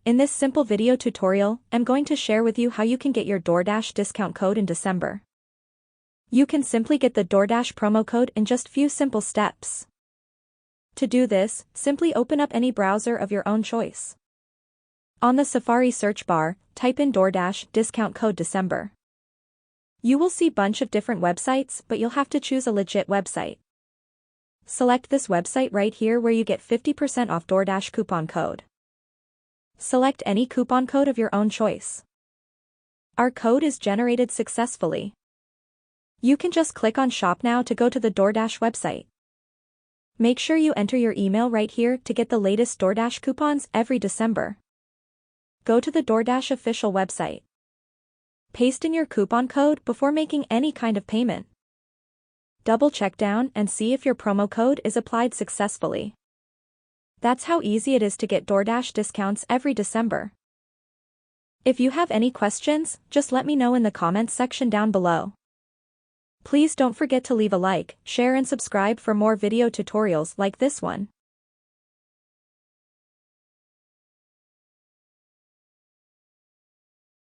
In this simple video tutorial, I'm going to share with you how you can get your DoorDash discount code in December. You can simply get the DoorDash promo code in just few simple steps. To do this, simply open up any browser of your own choice. On the Safari search bar, type in DoorDash discount code December. You will see bunch of different websites, but you'll have to choose a legit website. Select this website right here where you get 50% off DoorDash coupon code. Select any coupon code of your own choice. Our code is generated successfully. You can just click on Shop Now to go to the DoorDash website. Make sure you enter your email right here to get the latest DoorDash coupons every December. Go to the DoorDash official website. Paste in your coupon code before making any kind of payment. Double check down and see if your promo code is applied successfully. That's how easy it is to get DoorDash discounts every December. If you have any questions, just let me know in the comments section down below. Please don't forget to leave a like, share and subscribe for more video tutorials like this one.